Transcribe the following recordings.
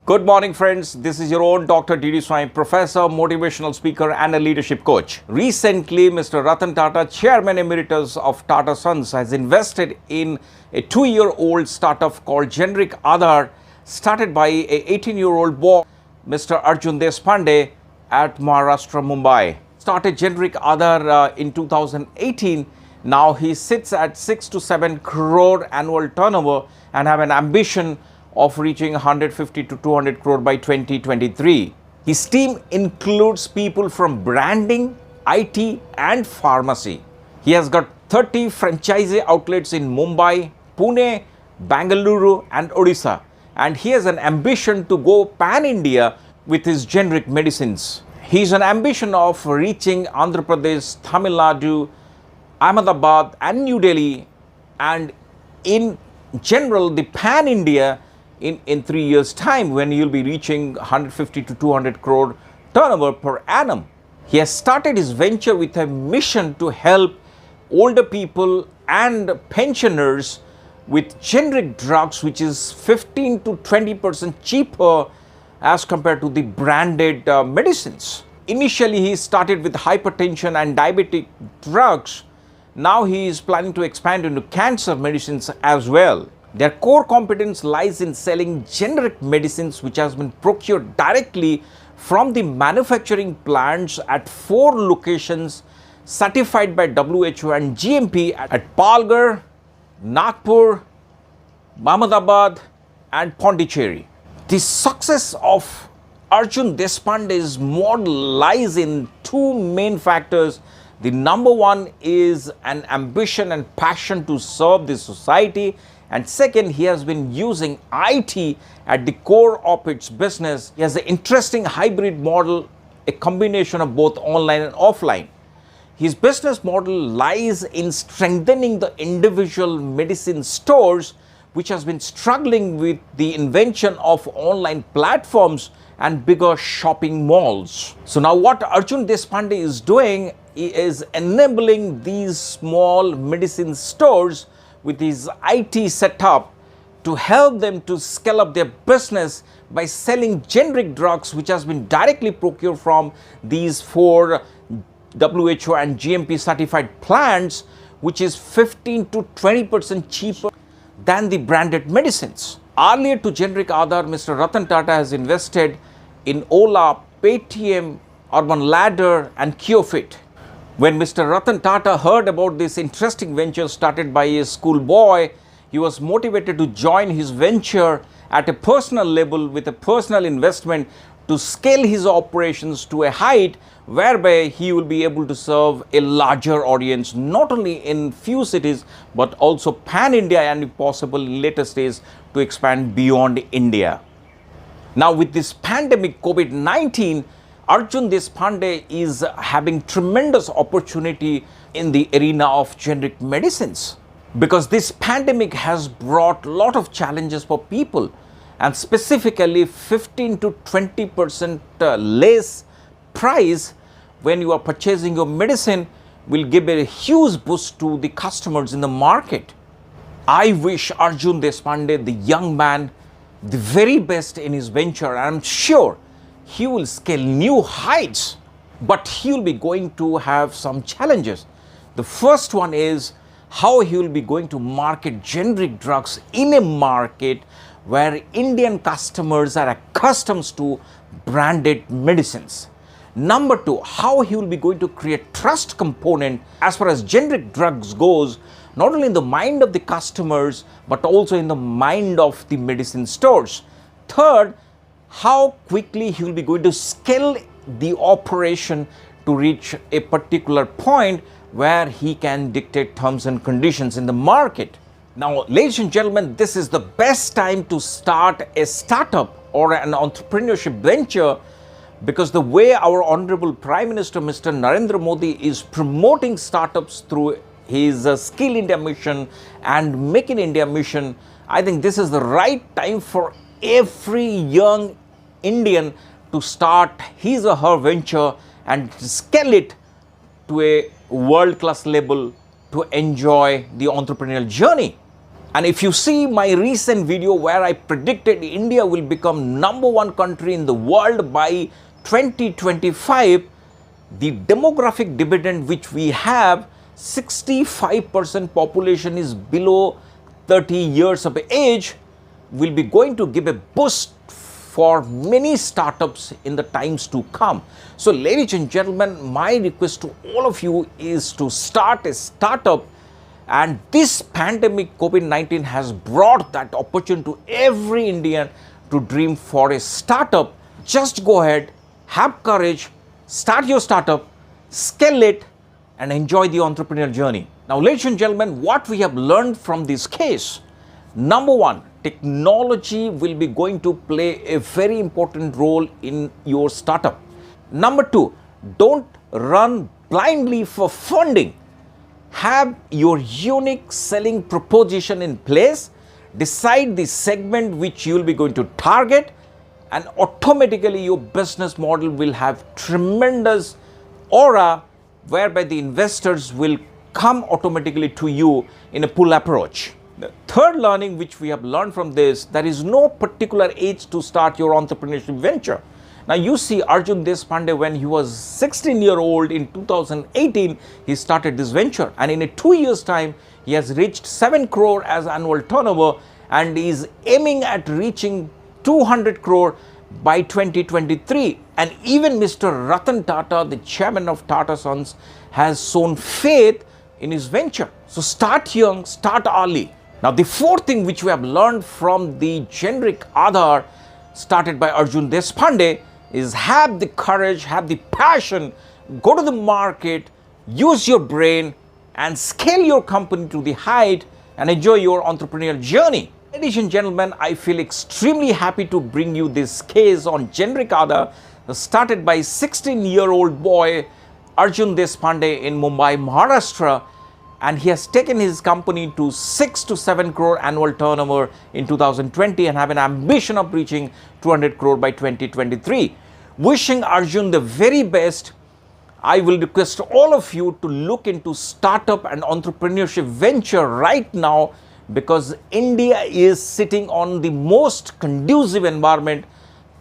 Good morning, friends. This is your own Dr. ddSwain, professor, motivational speaker, and a leadership coach. Recently, Mr. Ratan TATA, chairman emeritus of Tata Sons, has invested in a 2-year-old startup called genericaadhar, started by a 18-year-old boy, Mr.Arjun Despande, at Maharashtra, Mumbai. Started genericaadhar in 2018. Now he sits at 6 to 7 crore annual turnover and have an ambition of reaching 150 to 200 crore by 2023. His team includes people from branding, IT and pharmacy. He has got 30 franchisee outlets in Mumbai, Pune, Bangalore and Odisha. And he has an ambition to go pan-India with his generic medicines. He has an ambition of reaching Andhra Pradesh, Tamil Nadu, Ahmedabad and New Delhi, and in general the pan-India in 3 years' time, when you'll be reaching 150 to 200 crore turnover per annum. He has started his venture with a mission to help older people and pensioners with generic drugs, which is 15 to 20% cheaper as compared to the branded medicines. Initially, he started with hypertension and diabetic drugs. Now he is planning to expand into cancer medicines as well. Their core competence lies in selling generic medicines which has been procured directly from the manufacturing plants at 4 locations certified by WHO and GMP at Palghar, Nagpur, Ahmedabad and Pondicherry. The success of Arjun Despande's model lies in 2 main factors. The number one is an ambition and passion to serve the society. And second, he has been using IT at the core of its business. He has an interesting hybrid model, a combination of both online and offline. His business model lies in strengthening the individual medicine stores, which has been struggling with the invention of online platforms and bigger shopping malls. So now what Arjun Despande is doing is enabling these small medicine stores with his IT setup to help them to scale up their business by selling generic drugs which has been directly procured from these 4 WHO and GMP certified plants, which is 15 to 20% cheaper than the branded medicines. Earlier to genericaadhar, Mr. Ratan TATA has invested in Ola, Paytm, Urban Ladder and Kyofit. When Mr. Ratan TATA heard about this interesting venture started by a schoolboy, he was motivated to join his venture at a personal level with a personal investment to scale his operations to a height whereby he will be able to serve a larger audience, not only in few cities but also pan-India and if possible in later stages to expand beyond India. Now with this pandemic COVID-19, Arjun Despande is having tremendous opportunity in the arena of generic medicines, because this pandemic has brought a lot of challenges for people, and specifically 15 to 20% less price when you are purchasing your medicine will give a huge boost to the customers in the market. I wish Arjun Despande, the young man, the very best in his venture. I am sure he will scale new heights, but he will be going to have some challenges. The first one is how he will be going to market generic drugs in a market where Indian customers are accustomed to branded medicines. Number 2, how he will be going to create trust component as far as generic drugs goes, not only in the mind of the customers but also in the mind of the medicine stores. Third, how quickly he will be going to scale the operation to reach a particular point where he can dictate terms and conditions in the market. Now, ladies and gentlemen, this is the best time to start a startup or an entrepreneurship venture, because the way our Honorable Prime Minister Mr. Narendra Modi is promoting startups through his Skill India mission and Make in India mission, I think this is the right time for every young Indian to start his or her venture and scale it to a world-class level to enjoy the entrepreneurial journey. And if you see my recent video where I predicted India will become #1 country in the world by 2025, the demographic dividend which we have, 65% population is below 30 years of age, will be going to give a boost for many startups in the times to come. So ladies and gentlemen, my request to all of you is to start a startup. And this pandemic COVID-19 has brought that opportunity to every Indian to dream for a startup. Just go ahead, have courage, start your startup, scale it, and enjoy the entrepreneurial journey. Now, ladies and gentlemen, what we have learned from this case: number one, technology will be going to play a very important role in your startup. Number two, don't run blindly for funding. Have your unique selling proposition in place, decide the segment which you will be going to target, and automatically your business model will have tremendous aura whereby the investors will come automatically to you in a pull approach. The third learning which we have learned from this, there is no particular age to start your entrepreneurship venture. Now you see Arjun Despande, when he was 16-year-old in 2018, he started this venture, and in a 2 years time, he has reached 7 crore as annual turnover and is aiming at reaching 200 crore by 2023. And even Mr.Ratan TATA, the chairman of Tata Sons, has shown faith in his venture. So start young, start early. Now the fourth thing which we have learned from the generic Aadhar started by Arjun Despande is have the courage, have the passion, go to the market, use your brain, and scale your company to the height and enjoy your entrepreneurial journey. Ladies and gentlemen, I feel extremely happy to bring you this case on generic Aadhar, started by 16-year-old boy Arjun Despande in Mumbai, Maharashtra, and he has taken his company to 6 to 7 crore annual turnover in 2020 and have an ambition of reaching 200 crore by 2023. Wishing Arjun the very best. I will request all of you to look into startup and entrepreneurship venture right now, because India is sitting on the most conducive environment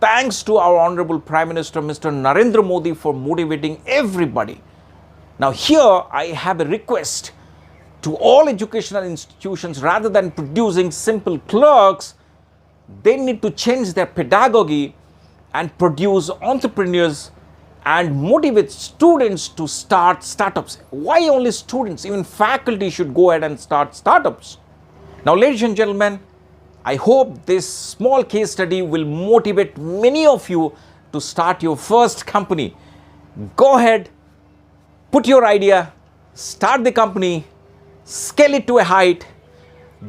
thanks to our Honorable Prime Minister Mr. Narendra Modi for motivating everybody. Now here I have a request to all educational institutions. Rather than producing simple clerks, they need to change their pedagogy and produce entrepreneurs and motivate students to start startups. Why only students? Even faculty should go ahead and start startups. Now, ladies and gentlemen, I hope this small case study will motivate many of you to start your first company. Go ahead, put your idea, start the company, scale it to a height.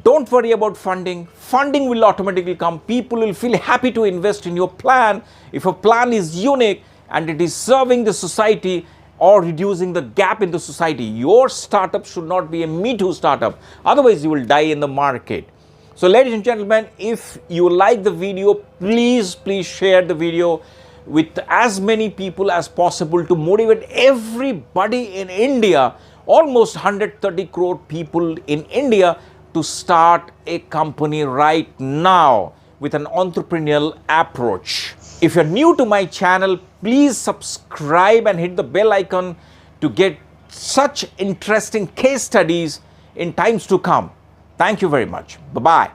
Don't worry about funding. Funding will automatically come. People will feel happy to invest in your plan if a plan is unique and it is serving the society or reducing the gap in the society. Your startup should not be a Me Too startup. Otherwise, you will die in the market. So, ladies and gentlemen, if you like the video, please share the video with as many people as possible to motivate everybody in India, almost 130 crore people in India, to start a company right now with an entrepreneurial approach. If you're new to my channel, please subscribe and hit the bell icon to get such interesting case studies in times to come. Thank you very much. Bye-bye.